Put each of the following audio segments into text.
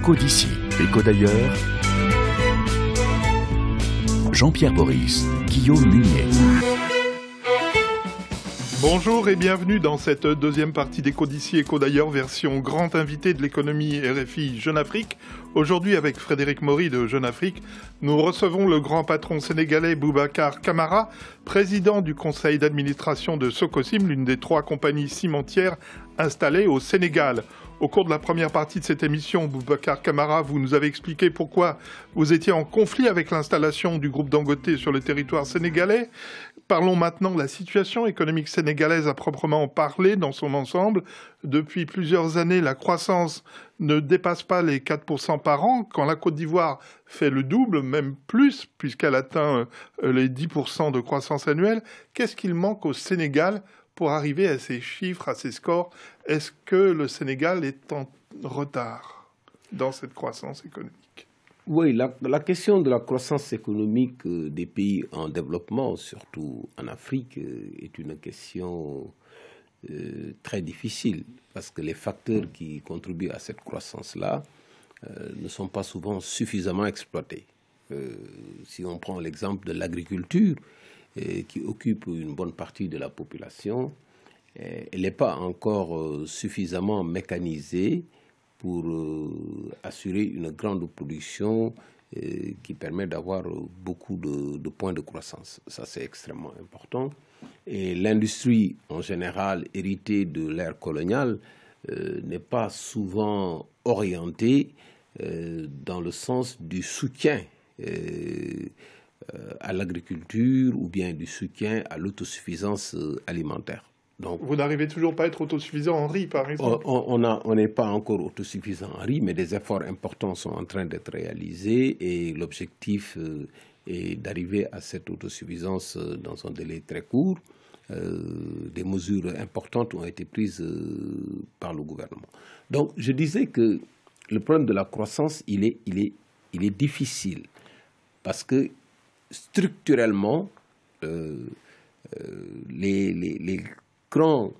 Écho d'ici, écho d'ailleurs. Jean-Pierre Boris, Guillaume Munier. Bonjour et bienvenue dans cette deuxième partie d'Écho d'ici, écho d'ailleurs, version grand invité de l'économie RFI Jeune Afrique. Aujourd'hui, avec Frédéric Maury de Jeune Afrique, nous recevons le grand patron sénégalais Boubacar Camara, président du conseil d'administration de Sococim, l'une des 3 compagnies cimentières installées au Sénégal. Au cours de la première partie de cette émission, Boubacar Camara, vous nous avez expliqué pourquoi vous étiez en conflit avec l'installation du groupe Dangote sur le territoire sénégalais. Parlons maintenant de la situation économique sénégalaise à proprement parler dans son ensemble. Depuis plusieurs années, la croissance ne dépasse pas les 4% par an, quand la Côte d'Ivoire fait le double, même plus, puisqu'elle atteint les 10% de croissance annuelle. Qu'est-ce qu'il manque au Sénégal pour arriver à ces chiffres, à ces scores? Est-ce que le Sénégal est en retard dans cette croissance économique? Oui, la question de la croissance économique des pays en développement, surtout en Afrique, est une question très difficile, parce que les facteurs qui contribuent à cette croissance-là ne sont pas souvent suffisamment exploités. Si on prend l'exemple de l'agriculture, qui occupe une bonne partie de la population, elle n'est pas encore suffisamment mécanisée pour assurer une grande production qui permet d'avoir beaucoup de points de croissance. Ça, c'est extrêmement important. Et l'industrie, en général, héritée de l'ère coloniale, n'est pas souvent orientée dans le sens du soutien à l'agriculture ou bien du soutien à l'autosuffisance alimentaire. Donc, vous n'arrivez toujours pas à être autosuffisant en riz, par exemple? On n'est pas encore autosuffisant en riz, mais des efforts importants sont en train d'être réalisés et l'objectif est d'arriver à cette autosuffisance dans un délai très court. Des mesures importantes ont été prises par le gouvernement. Donc, je disais que le problème de la croissance, il est difficile parce que structurellement, les grands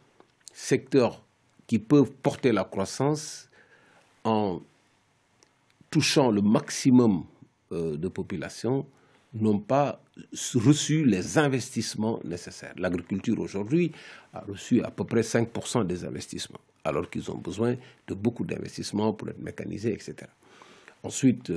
secteurs qui peuvent porter la croissance en touchant le maximum de population n'ont pas reçu les investissements nécessaires. L'agriculture aujourd'hui a reçu à peu près 5% des investissements, alors qu'ils ont besoin de beaucoup d'investissements pour être mécanisés, etc. Ensuite,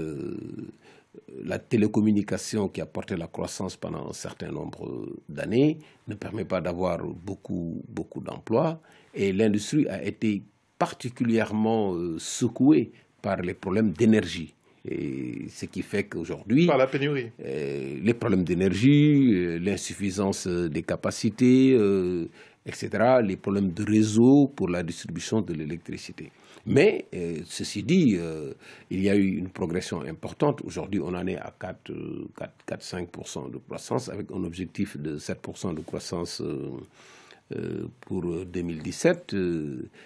la télécommunication qui a porté la croissance pendant un certain nombre d'années ne permet pas d'avoir beaucoup d'emplois et l'industrie a été particulièrement secouée par les problèmes d'énergie. Et ce qui fait qu'aujourd'hui... Par la pénurie. Les problèmes d'énergie, l'insuffisance des capacités, etc., les problèmes de réseau pour la distribution de l'électricité. Mais, ceci dit, il y a eu une progression importante. Aujourd'hui, on en est à 4-5% de croissance, avec un objectif de 7% de croissance pour 2017.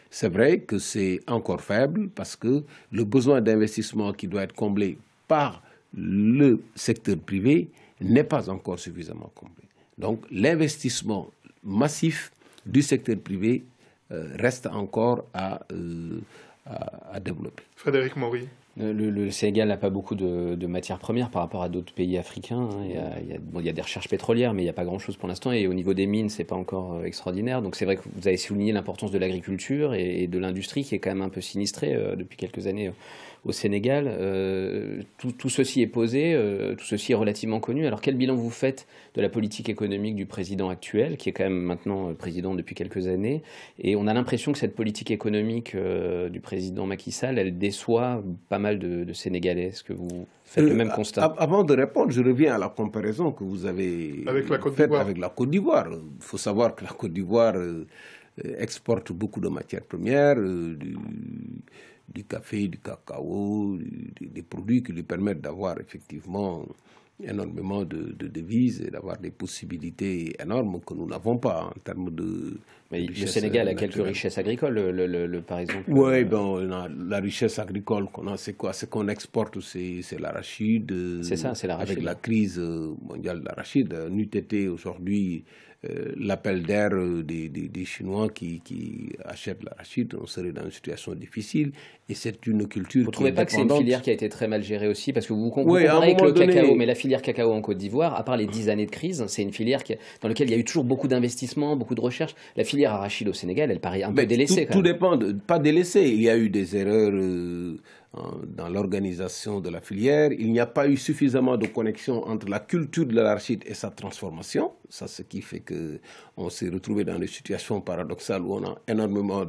C'est vrai que c'est encore faible, parce que le besoin d'investissement qui doit être comblé par le secteur privé n'est pas encore suffisamment comblé. Donc, l'investissement massif du secteur privé reste encore à développer. Frédéric Maury. Le Sénégal n'a pas beaucoup de matières premières par rapport à d'autres pays africains. Il y a des recherches pétrolières, mais il n'y a pas grand-chose pour l'instant. Et au niveau des mines, ce n'est pas encore extraordinaire. Donc c'est vrai que vous avez souligné l'importance de l'agriculture et de l'industrie qui est quand même un peu sinistrée depuis quelques années au Sénégal. Tout ceci est posé, tout ceci est relativement connu. Alors quel bilan vous faites de la politique économique du président actuel, qui est quand même maintenant président depuis quelques années? Et on a l'impression que cette politique économique du président Macky Sall, elle déçoit pas mal de Sénégalais. Est-ce que vous faites le même constat? Avant de répondre, je reviens à la comparaison que vous avez faite avec la Côte d'Ivoire. Il faut savoir que la Côte d'Ivoire exporte beaucoup de matières premières, du café, du cacao, des produits qui lui permettent d'avoir effectivement énormément de devises et d'avoir des possibilités énormes que nous n'avons pas en termes de... Mais le Sénégal a quelques richesses agricoles, par exemple. Oui, la richesse agricole qu'on a, c'est quoi? Ce qu'on exporte, c'est l'arachide. C'est ça, c'est l'arachide. Avec la crise mondiale de l'arachide, n'eût été aujourd'hui l'appel d'air des Chinois qui achètent l'arachide, on serait dans une situation difficile. Et c'est une culture. Vous ne trouvez pas que c'est une filière qui a été très mal gérée aussi? Parce que vous oui, comparez avec le cacao, mais la filière cacao en Côte d'Ivoire, à part les 10 années de crise, c'est une filière dans laquelle il y a eu toujours beaucoup d'investissements, beaucoup de recherche. La filière arachide au Sénégal, elle paraît un peu délaissée. Tout dépend, pas délaissée. Il y a eu des erreurs dans l'organisation de la filière. Il n'y a pas eu suffisamment de connexion entre la culture de l'arachide et sa transformation. Ça, ce qui fait qu'on s'est retrouvé dans des situations paradoxales où on a énormément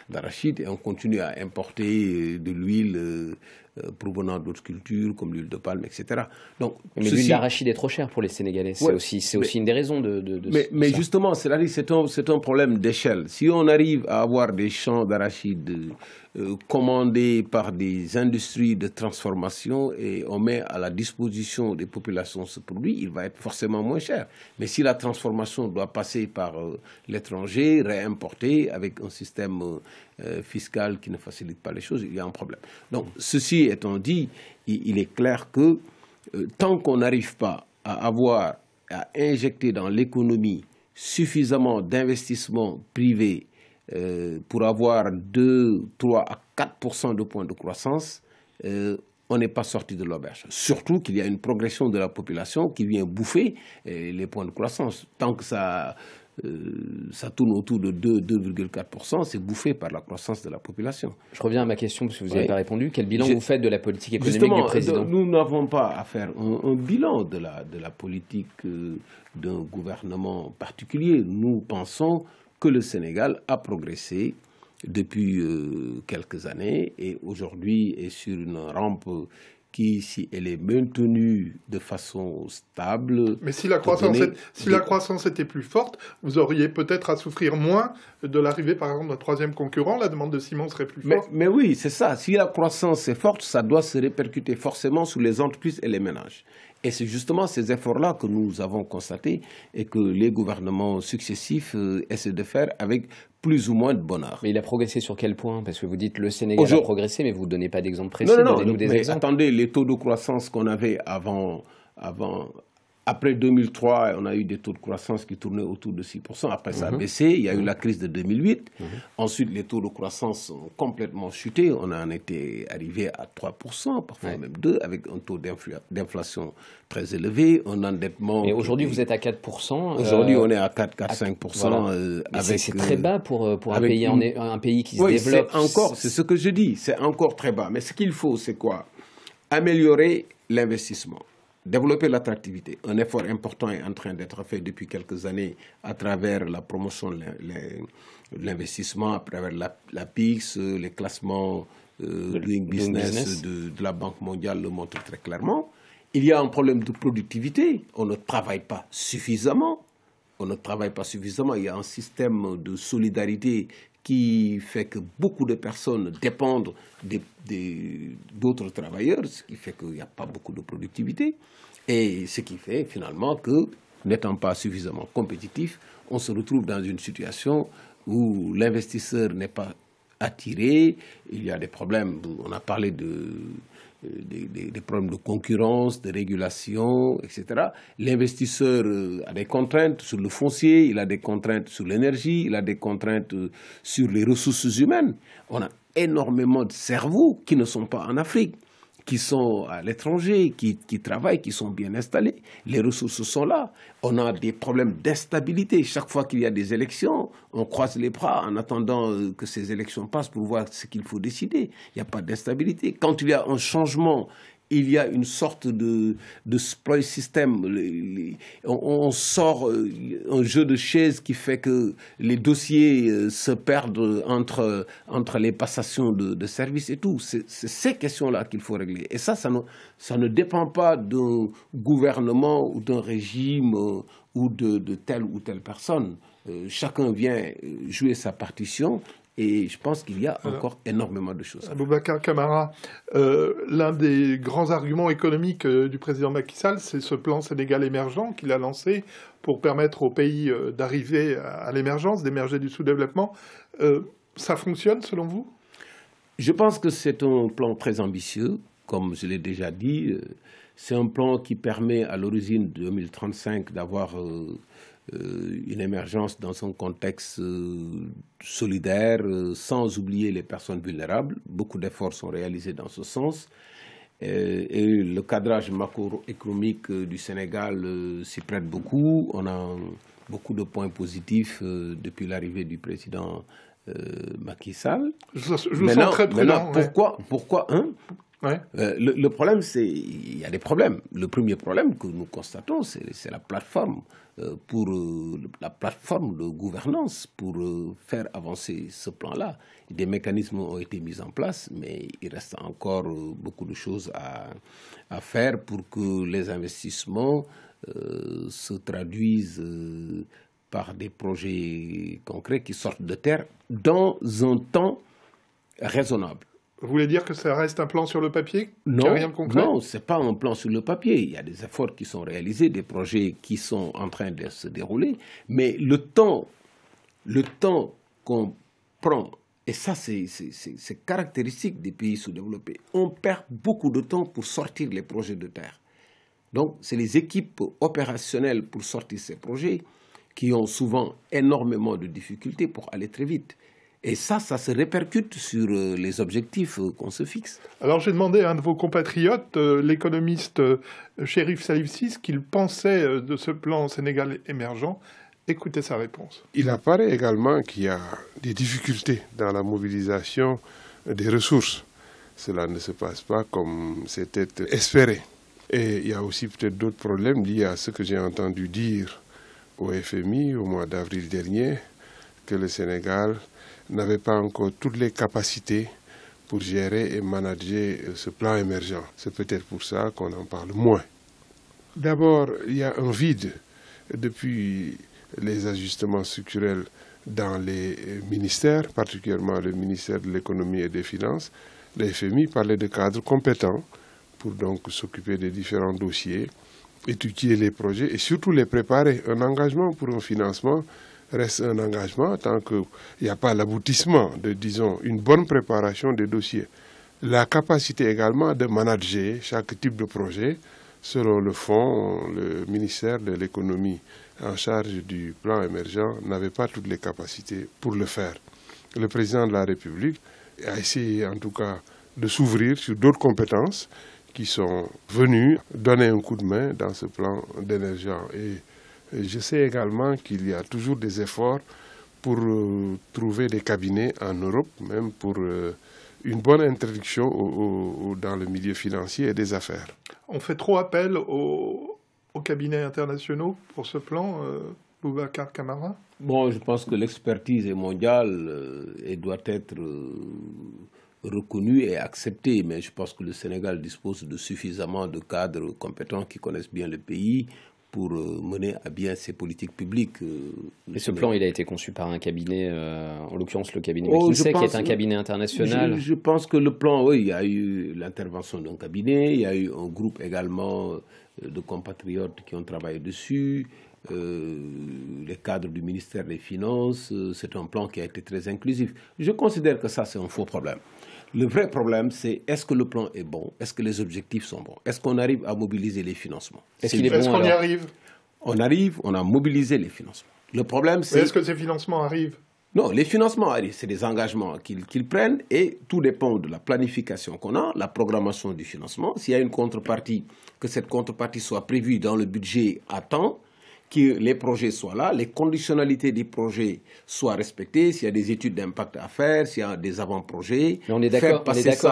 d'arachide et on continue à importer de l'huile provenant d'autres cultures comme l'huile de palme, etc. Donc, mais l'huile d'arachide est trop chère pour les Sénégalais. C'est aussi une des raisons de mais justement, c'est un problème d'échelle. Si on arrive à avoir des champs d'arachide commandés par des industries de transformation et on met à la disposition des populations ce produit, il va être forcément moins cher. Mais si la transformation doit passer par l'étranger, réimporter avec un système fiscal qui ne facilite pas les choses, il y a un problème. Donc, ceci étant dit, il est clair que tant qu'on n'arrive pas à injecter dans l'économie suffisamment d'investissements privés pour avoir 2, 3 à 4% de points de croissance, on n'est pas sorti de l'auberge. Surtout qu'il y a une progression de la population qui vient bouffer les points de croissance. Tant que ça tourne autour de 2,4%, c'est bouffé par la croissance de la population. Je reviens à ma question parce que vous n'avez pas répondu. Quel bilan vous faites de la politique économique du président? Nous n'avons pas à faire un bilan de la politique d'un gouvernement particulier. Nous pensons que le Sénégal a progressé depuis quelques années et aujourd'hui est sur une rampe qui, si elle est maintenue de façon stable... Mais si la croissance était plus forte, vous auriez peut-être à souffrir moins de l'arrivée, par exemple, d'un troisième concurrent. La demande de ciment serait plus forte. Mais oui, c'est ça. Si la croissance est forte, ça doit se répercuter forcément sur les entreprises et les ménages. Et c'est justement ces efforts-là que nous avons constatés et que les gouvernements successifs essaient de faire avec plus ou moins de bonheur. Mais il a progressé sur quel point? Parce que vous dites le Sénégal a progressé, mais vous ne donnez pas d'exemple précis. Donnez-nous des exemples. Attendez, les taux de croissance qu'on avait après 2003, on a eu des taux de croissance qui tournaient autour de 6%. Après, ça a baissé. Il y a eu la crise de 2008. Ensuite, les taux de croissance ont complètement chuté. On en était arrivé à 3%, parfois même 2%, avec un taux d'inflation très élevé, un endettement... Et aujourd'hui, vous êtes à 4%. Aujourd'hui, on est à 4-5%. Voilà. C'est très bas pour un pays qui se développe. C'est ce que je dis. C'est encore très bas. Mais ce qu'il faut, c'est quoi? Améliorer l'investissement. Développer l'attractivité. Un effort important est en train d'être fait depuis quelques années à travers la promotion de l'investissement, à travers la PIX, les classements Doing Business de la Banque mondiale le montrent très clairement. Il y a un problème de productivité. On ne travaille pas suffisamment. Il y a un système de solidarité qui fait que beaucoup de personnes dépendent d'autres travailleurs, ce qui fait qu'il n'y a pas beaucoup de productivité. Et ce qui fait finalement que, n'étant pas suffisamment compétitif, on se retrouve dans une situation où l'investisseur n'est pas attiré. Il y a des problèmes, on a parlé des problèmes de concurrence, de régulation, etc. L'investisseur a des contraintes sur le foncier, il a des contraintes sur l'énergie, il a des contraintes sur les ressources humaines. On a énormément de cerveaux qui ne sont pas en Afrique, qui sont à l'étranger, qui travaillent, qui sont bien installés. Les ressources sont là. On a des problèmes d'instabilité. Chaque fois qu'il y a des élections, on croise les bras en attendant que ces élections passent pour voir ce qu'il faut décider. Il n'y a pas d'instabilité. Quand il y a un changement, il y a une sorte de spoil system. On sort un jeu de chaises qui fait que les dossiers se perdent entre les passations de services et tout. C'est ces questions-là qu'il faut régler. Et ça ne dépend pas d'un gouvernement ou d'un régime ou de telle ou telle personne. Chacun vient jouer sa partition. Et je pense qu'il y a encore énormément de choses. Boubacar Camara, l'un des grands arguments économiques du président Macky Sall, c'est ce plan Sénégal émergent qu'il a lancé pour permettre aux pays d'arriver à l'émergence, d'émerger du sous-développement. Ça fonctionne selon vous? Je pense que c'est un plan très ambitieux, comme je l'ai déjà dit. C'est un plan qui permet à l'origine de 2035 d'avoir une émergence dans un contexte solidaire, sans oublier les personnes vulnérables. Beaucoup d'efforts sont réalisés dans ce sens. Et le cadrage macroéconomique du Sénégal s'y prête beaucoup. On a beaucoup de points positifs depuis l'arrivée du président Macky Sall. Je vous sens très prudent. Pourquoi Ouais. Le problème, c'est il y a des problèmes. Le premier problème que nous constatons, c'est la plateforme la plateforme de gouvernance pour faire avancer ce plan-là. Des mécanismes ont été mis en place, mais il reste encore beaucoup de choses à faire pour que les investissements se traduisent par des projets concrets qui sortent de terre dans un temps raisonnable. Vous voulez dire que ça reste un plan sur le papier? Non, rien de concret? Non, ce n'est pas un plan sur le papier. Il y a des efforts qui sont réalisés, des projets qui sont en train de se dérouler. Mais le temps qu'on prend, et ça c'est caractéristique des pays sous-développés, on perd beaucoup de temps pour sortir les projets de terre. Donc c'est les équipes opérationnelles pour sortir ces projets qui ont souvent énormément de difficultés pour aller très vite. Et ça se répercute sur les objectifs qu'on se fixe. Alors j'ai demandé à un de vos compatriotes, l'économiste Chérif Salif Sy, ce qu'il pensait de ce plan Sénégal émergent. Écoutez sa réponse. Il apparaît également qu'il y a des difficultés dans la mobilisation des ressources. Cela ne se passe pas comme c'était espéré. Et il y a aussi peut-être d'autres problèmes liés à ce que j'ai entendu dire au FMI au mois d'avril dernier, que le Sénégal n'avait pas encore toutes les capacités pour gérer et manager ce plan émergent. C'est peut-être pour ça qu'on en parle moins. D'abord, il y a un vide depuis les ajustements structurels dans les ministères, particulièrement le ministère de l'économie et des finances. Le FMI parlait de cadres compétents pour donc s'occuper des différents dossiers, étudier les projets et surtout les préparer. Un engagement pour un financement reste un engagement tant qu'il n'y a pas l'aboutissement de, disons, une bonne préparation des dossiers. La capacité également de manager chaque type de projet selon le fonds, le ministère de l'économie en charge du plan émergent n'avait pas toutes les capacités pour le faire. Le président de la République a essayé en tout cas de s'ouvrir sur d'autres compétences qui sont venues donner un coup de main dans ce plan d'émergent. Et je sais également qu'il y a toujours des efforts pour trouver des cabinets en Europe, même pour une bonne introduction dans le milieu financier et des affaires. On fait trop appel aux cabinets internationaux pour ce plan, Boubacar Camara? Bon, je pense que l'expertise est mondiale et doit être reconnue et acceptée, mais je pense que le Sénégal dispose de suffisamment de cadres compétents qui connaissent bien le pays pour mener à bien ses politiques publiques. Et ce plan, il a été conçu par un cabinet, en l'occurrence le cabinet McKinsey, qui est un cabinet international. Je pense que le plan, oui, il y a eu l'intervention d'un cabinet, il y a eu un groupe également de compatriotes qui ont travaillé dessus, les cadres du ministère des Finances, c'est un plan qui a été très inclusif. Je considère que ça, c'est un faux problème. Le vrai problème, c'est est-ce que le plan est bon? Est-ce que les objectifs sont bons? Est-ce qu'on arrive à mobiliser les financements? Est-ce qu'on y arrive? On arrive, on a mobilisé les financements. Le problème, c'est... Mais est-ce que ces financements arrivent? Non, les financements arrivent, c'est des engagements qu'ils prennent et tout dépend de la planification qu'on a, la programmation du financement. S'il y a une contrepartie, que cette contrepartie soit prévue dans le budget à temps, que les projets soient là, les conditionnalités des projets soient respectées, s'il y a des études d'impact à faire, s'il y a des avant-projets. Mais on est d'accord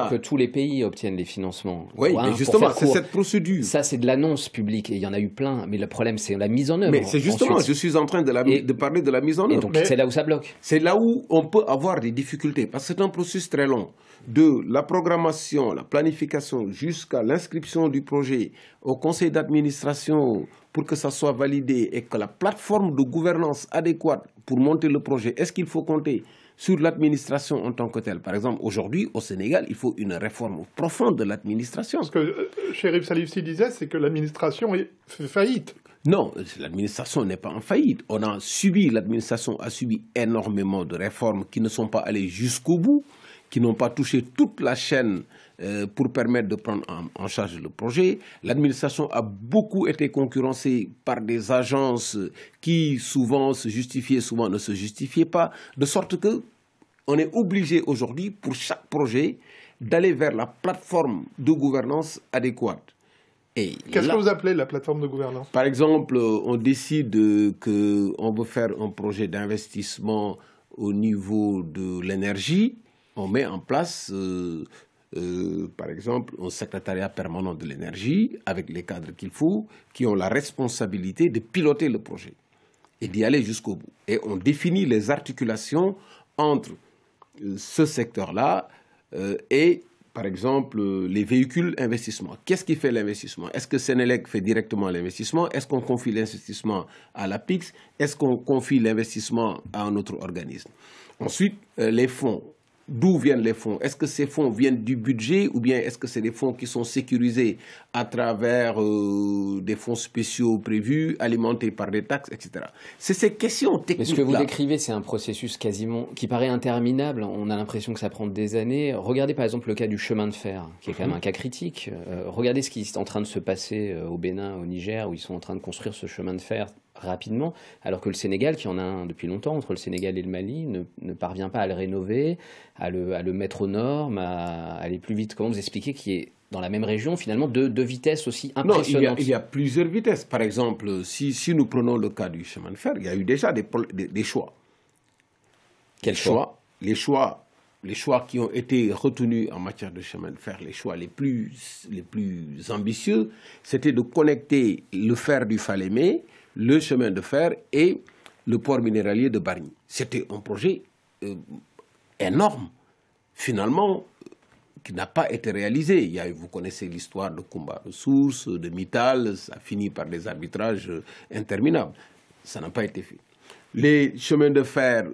que tous les pays obtiennent les financements. Oui, mais justement, c'est cette procédure. Ça, c'est de l'annonce publique, et il y en a eu plein, mais le problème, c'est la mise en œuvre. Mais c'est justement, je suis en train de parler de la mise en œuvre. Et donc, c'est là où ça bloque. C'est là où on peut avoir des difficultés, parce que c'est un processus très long. De la programmation, la planification, jusqu'à l'inscription du projet au conseil d'administration pour que ça soit validé et que la plateforme de gouvernance adéquate pour monter le projet, est-ce qu'il faut compter sur l'administration en tant que telle? Par exemple, aujourd'hui, au Sénégal, il faut une réforme profonde de l'administration. Ce que Chérif Salif Sy disait, c'est que l'administration fait faillite. Non, l'administration n'est pas en faillite. L'administration a subi énormément de réformes qui ne sont pas allées jusqu'au bout, qui n'ont pas touché toute la chaîne pour permettre de prendre en charge le projet. L'administration a beaucoup été concurrencée par des agences qui souvent se justifiaient, souvent ne se justifiaient pas, de sorte que on est obligé aujourd'hui, pour chaque projet, d'aller vers la plateforme de gouvernance adéquate. Qu'est-ce que vous appelez la plateforme de gouvernance? Par exemple, on décide qu'on veut faire un projet d'investissement au niveau de l'énergie. On met en place, par exemple, un secrétariat permanent de l'énergie avec les cadres qu'il faut, qui ont la responsabilité de piloter le projet et d'y aller jusqu'au bout. Et on définit les articulations entre ce secteur-là et, par exemple, les véhicules investissement. Qu'est-ce qui fait l'investissement? Est-ce que Sénélec fait directement l'investissement? Est-ce qu'on confie l'investissement à l'APIX? Est-ce qu'on confie l'investissement à un autre organisme? Ensuite, les fonds. D'où viennent les fonds? Est-ce que ces fonds viennent du budget ou bien est-ce que c'est des fonds qui sont sécurisés à travers des fonds spéciaux prévus, alimentés par des taxes, etc. C'est ces questions techniques-là. Mais ce que vous décrivez, c'est un processus quasiment qui paraît interminable. On a l'impression que ça prend des années. Regardez par exemple le cas du chemin de fer, qui est quand même un cas critique. Regardez ce qui est en train de se passer au Bénin, au Niger, où ils sont en train de construire ce chemin de fer rapidement, alors que le Sénégal, qui en a un depuis longtemps, entre le Sénégal et le Mali, ne parvient pas à le rénover, à le mettre aux normes, à aller plus vite. Comment vous expliquez qu'il y ait dans la même région, finalement, deux vitesses aussi impressionnantes? Non, il y a plusieurs vitesses. Par exemple, si nous prenons le cas du chemin de fer, il y a eu déjà des choix. Quels choix? Les choix qui ont été retenus en matière de chemin de fer, les choix les plus ambitieux, c'était de connecter le fer du Falémé, le chemin de fer et le port minéralier de Bargny. C'était un projet énorme, finalement, qui n'a pas été réalisé. Vous connaissez l'histoire de Kumba Ressources, de Mittal, ça finit par des arbitrages interminables. Ça n'a pas été fait. Les chemins de fer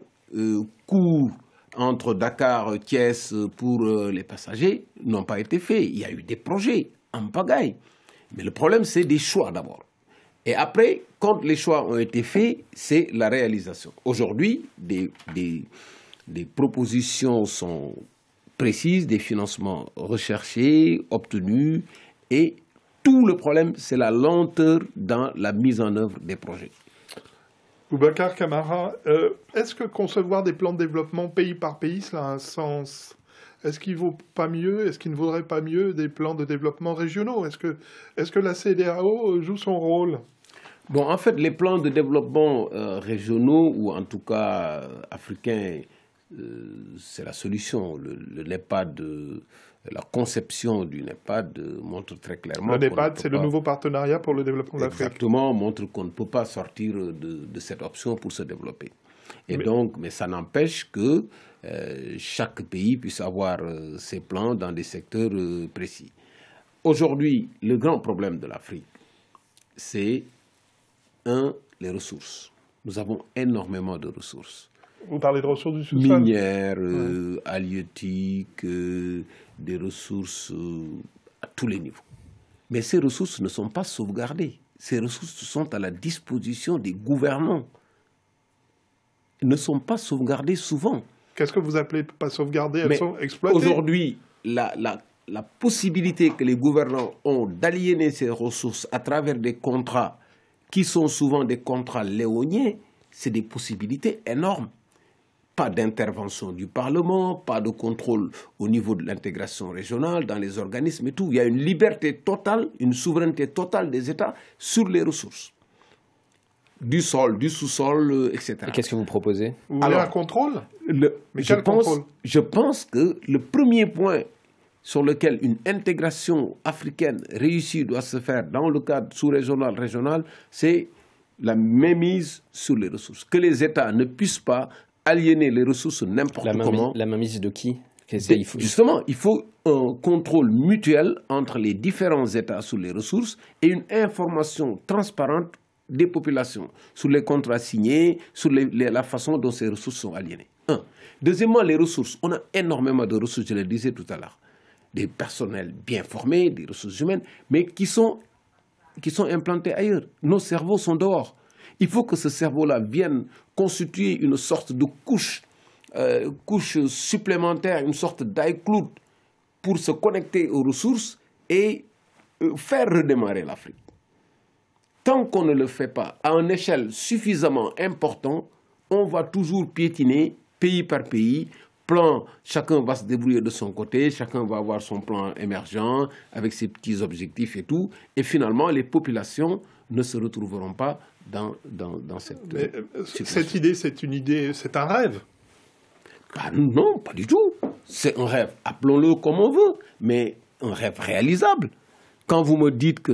courts entre Dakar et Thiès pour les passagers n'ont pas été faits. Il y a eu des projets en pagaille. Mais le problème, c'est des choix d'abord. Et après, quand les choix ont été faits, c'est la réalisation. Aujourd'hui, des propositions sont précises, des financements recherchés, obtenus, et tout le problème, c'est la lenteur dans la mise en œuvre des projets. Boubacar Camara, est-ce que concevoir des plans de développement pays par pays, cela a un sens? Est-ce qu'il ne vaut pas mieux, est-ce qu'il ne vaudrait pas mieux des plans de développement régionaux? Est-ce que la CEDEAO joue son rôle? Bon, en fait, les plans de développement régionaux, ou en tout cas africains, c'est la solution. Le NEPAD, la conception du NEPAD montre très clairement... Le NEPAD, c'est le nouveau partenariat pour le développement de l'Afrique. Exactement, montre qu'on ne peut pas sortir de cette option pour se développer. Mais ça n'empêche que chaque pays puisse avoir ses plans dans des secteurs précis. Aujourd'hui, le grand problème de l'Afrique, c'est, les ressources. Nous avons énormément de ressources. Vous parlez de ressources du sous-sol? Minières, halieutiques, des ressources à tous les niveaux. Mais ces ressources ne sont pas sauvegardées. Ces ressources sont à la disposition des gouvernants. Elles ne sont pas sauvegardées souvent. Qu'est-ce que vous appelez pas sauvegardées? Elles sont exploitées. Aujourd'hui, la possibilité que les gouvernants ont d'aliéner ces ressources à travers des contrats qui sont souvent des contrats léoniens, c'est des possibilités énormes. Pas d'intervention du Parlement, pas de contrôle au niveau de l'intégration régionale, dans les organismes et tout. Il y a une liberté totale, une souveraineté totale des États sur les ressources. Du sol, du sous-sol, etc. Et qu'est-ce que vous proposez? Vous voulez un contrôle? Mais quel contrôle? Je pense que le premier point sur lequel une intégration africaine réussie doit se faire dans le cadre sous-régional, régional, c'est la mainmise sur les ressources. Que les États ne puissent pas aliéner les ressources n'importe comment. La mainmise de qui? Justement, il faut un contrôle mutuel entre les différents États sur les ressources et une information transparente des populations sur les contrats signés, sur la façon dont ces ressources sont aliénées. Deuxièmement, les ressources. On a énormément de ressources, je le disais tout à l'heure. Des personnels bien formés, des ressources humaines, mais qui sont implantés ailleurs. Nos cerveaux sont dehors. Il faut que ce cerveau-là vienne constituer une sorte de couche supplémentaire, une sorte d'iCloud pour se connecter aux ressources et faire redémarrer l'Afrique. Tant qu'on ne le fait pas à une échelle suffisamment importante, on va toujours piétiner pays par pays. Plan, chacun va se débrouiller de son côté, chacun va avoir son plan émergent avec ses petits objectifs et tout. Et finalement, les populations ne se retrouveront pas dans cette situation. Cette idée, c'est un rêve. Non, pas du tout. C'est un rêve, appelons-le comme on veut, mais un rêve réalisable. Quand vous me dites que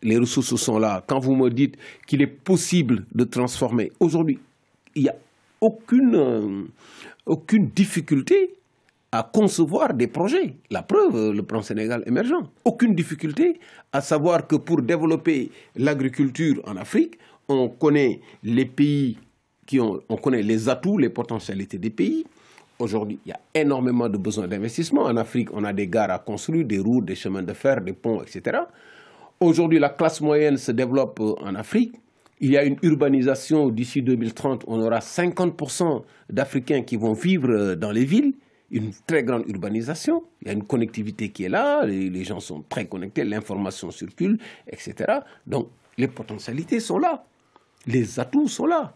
les ressources sont là, quand vous me dites qu'il est possible de transformer, aujourd'hui, il n'y a aucune difficulté à concevoir des projets. La preuve, le plan Sénégal émergent. Aucune difficulté à savoir que pour développer l'agriculture en Afrique, on connaît les pays on connaît les atouts, les potentialités des pays. Aujourd'hui, il y a énormément de besoins d'investissement. En Afrique, on a des gares à construire, des routes, des chemins de fer, des ponts, etc. Aujourd'hui, la classe moyenne se développe en Afrique. Il y a une urbanisation. D'ici 2030, on aura 50% d'Africains qui vont vivre dans les villes. Une très grande urbanisation. Il y a une connectivité qui est là. Les gens sont très connectés. L'information circule, etc. Donc, les potentialités sont là. Les atouts sont là.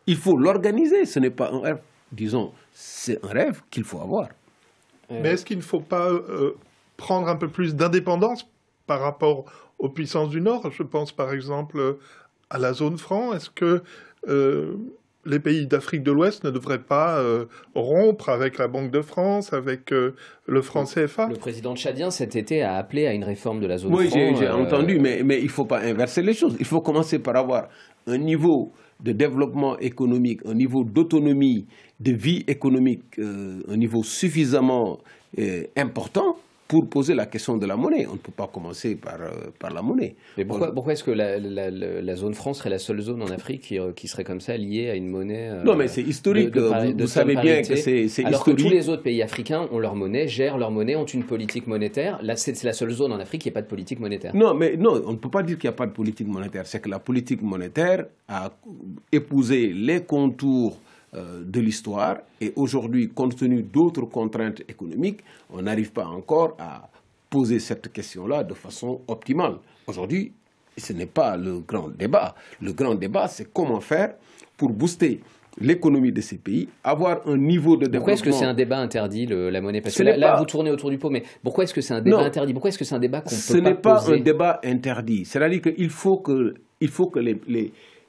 Il faut l'organiser. Ce n'est pas un rêve. Disons, c'est un rêve qu'il faut avoir. Mais est-ce qu'il ne faut pas prendre un peu plus d'indépendance par rapport aux puissances du Nord? Je pense par exemple à la zone franc. Est-ce que les pays d'Afrique de l'Ouest ne devraient pas rompre avec la Banque de France, avec le franc CFA? Le président tchadien cet été a appelé à une réforme de la zone franc. Oui, j'ai entendu, mais il ne faut pas inverser les choses. Il faut commencer par avoir un niveau de développement économique, un niveau d'autonomie, de vie économique, un niveau suffisamment important pour poser la question de la monnaie. On ne peut pas commencer par la monnaie. Mais pourquoi est-ce que la zone franc serait la seule zone en Afrique qui serait comme ça liée à une monnaie Non, mais c'est historique. Vous savez bien que c'est historique. Alors que tous les autres pays africains ont leur monnaie, gèrent leur monnaie, ont une politique monétaire. Là, c'est la seule zone en Afrique qui n'a pas de politique monétaire. Non, mais non, on ne peut pas dire qu'il n'y a pas de politique monétaire. C'est que la politique monétaire a épousé les contours de l'histoire et aujourd'hui, compte tenu d'autres contraintes économiques, on n'arrive pas encore à poser cette question-là de façon optimale. Aujourd'hui, ce n'est pas le grand débat. Le grand débat, c'est comment faire pour booster l'économie de ces pays, avoir un niveau de développement... Pourquoi est-ce que c'est un débat interdit, la monnaie? Parce que là, vous tournez autour du pot, mais pourquoi est-ce que c'est un débat interdit? Pourquoi est-ce que c'est un débat qu'on peut pas poser? Ce n'est pas un débat interdit. C'est-à-dire qu'il faut que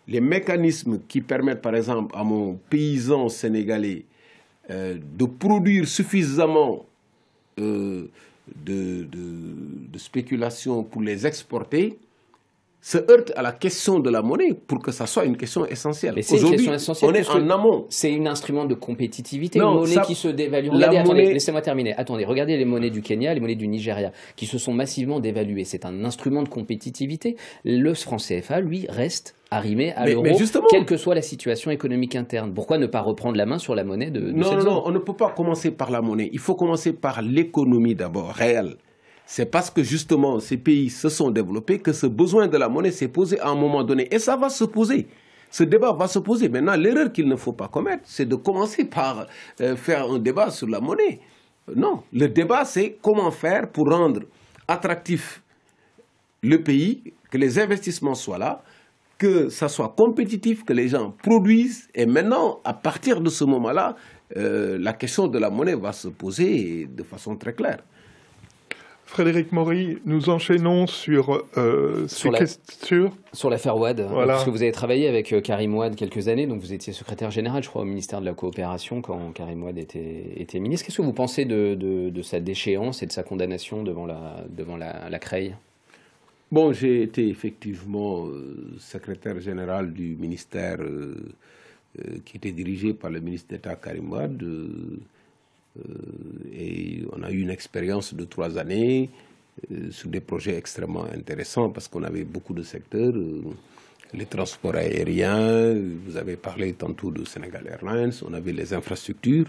les mécanismes qui permettent, par exemple, à mon paysan sénégalais de produire suffisamment de spéculation pour les exporter, se heurtent à la question de la monnaie pour que ça soit une question essentielle. Aujourd'hui, on est en amont. C'est un instrument de compétitivité, non, une monnaie qui se dévalue. Regardez, laissez-moi terminer. Attendez, regardez les monnaies du Kenya, les monnaies du Nigeria, qui se sont massivement dévaluées. C'est un instrument de compétitivité. Le franc CFA, lui, reste arrimé à l'euro, quelle que soit la situation économique interne. Pourquoi ne pas reprendre la main sur la monnaie de cette zone? Non, on ne peut pas commencer par la monnaie. Il faut commencer par l'économie d'abord, réelle. C'est parce que justement ces pays se sont développés que ce besoin de la monnaie s'est posé à un moment donné. Et ça va se poser. Ce débat va se poser. Maintenant, l'erreur qu'il ne faut pas commettre, c'est de commencer par faire un débat sur la monnaie. Non, le débat, c'est comment faire pour rendre attractif le pays, que les investissements soient là, que ça soit compétitif, que les gens produisent. Et maintenant, à partir de ce moment-là, la question de la monnaie va se poser de façon très claire. Frédéric Maury, nous enchaînons sur l'affaire Wade, voilà. Parce que vous avez travaillé avec Karim Wade quelques années, donc vous étiez secrétaire général, je crois, au ministère de la Coopération quand Karim Wade était ministre. Qu'est-ce que vous pensez de sa déchéance et de sa condamnation devant la CREI? Bon, j'ai été effectivement secrétaire général du ministère qui était dirigé par le ministre d'État Karim Wade. Et on a eu une expérience de 3 années sur des projets extrêmement intéressants parce qu'on avait beaucoup de secteurs, les transports aériens, vous avez parlé tantôt de Senegal Airlines, on avait les infrastructures,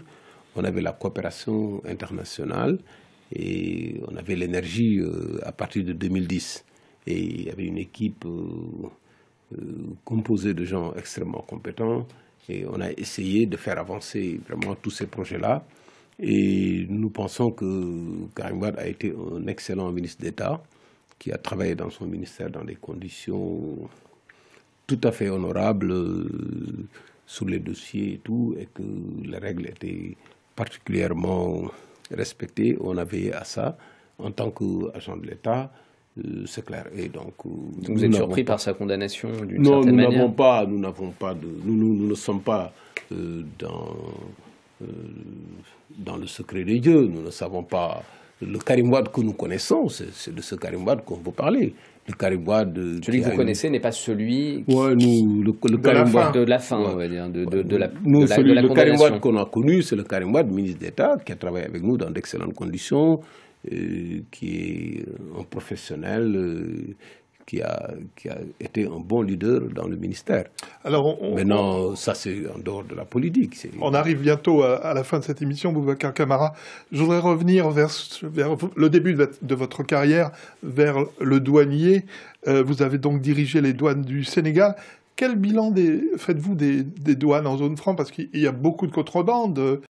on avait la coopération internationale et on avait l'énergie à partir de 2010. Et il y avait une équipe composée de gens extrêmement compétents et on a essayé de faire avancer vraiment tous ces projets-là. Et nous pensons que Karim Wade a été un excellent ministre d'État qui a travaillé dans son ministère dans des conditions tout à fait honorables sur les dossiers et tout, et que les règles étaient particulièrement respectées. On a veillé à ça en tant qu'agent de l'État. C'est clair. Et donc vous êtes surpris par sa condamnation d'une Non, certaine nous manière? Nous ne sommes pas dans le secret de Dieu. Nous ne savons pas. Le Karim Wade que nous connaissons, c'est de ce Karim Wade qu'on veut parler. Le Karim Wade. Celui que vous connaissez n'est pas celui le Karim Wade de la fin, on va dire, de la le Karim condamnation. Wade qu'on a connu, c'est le Karim Wade, ministre d'État, qui a travaillé avec nous dans d'excellentes conditions, qui est un professionnel, qui a été un bon leader dans le ministère. Alors maintenant, ça c'est en dehors de la politique. On arrive bientôt à la fin de cette émission, Boubacar Camara. Je voudrais revenir vers le début de votre carrière, vers le douanier. Vous avez donc dirigé les douanes du Sénégal. Quel bilan faites-vous des douanes en zone franc? Parce qu'il y a beaucoup de contrebande.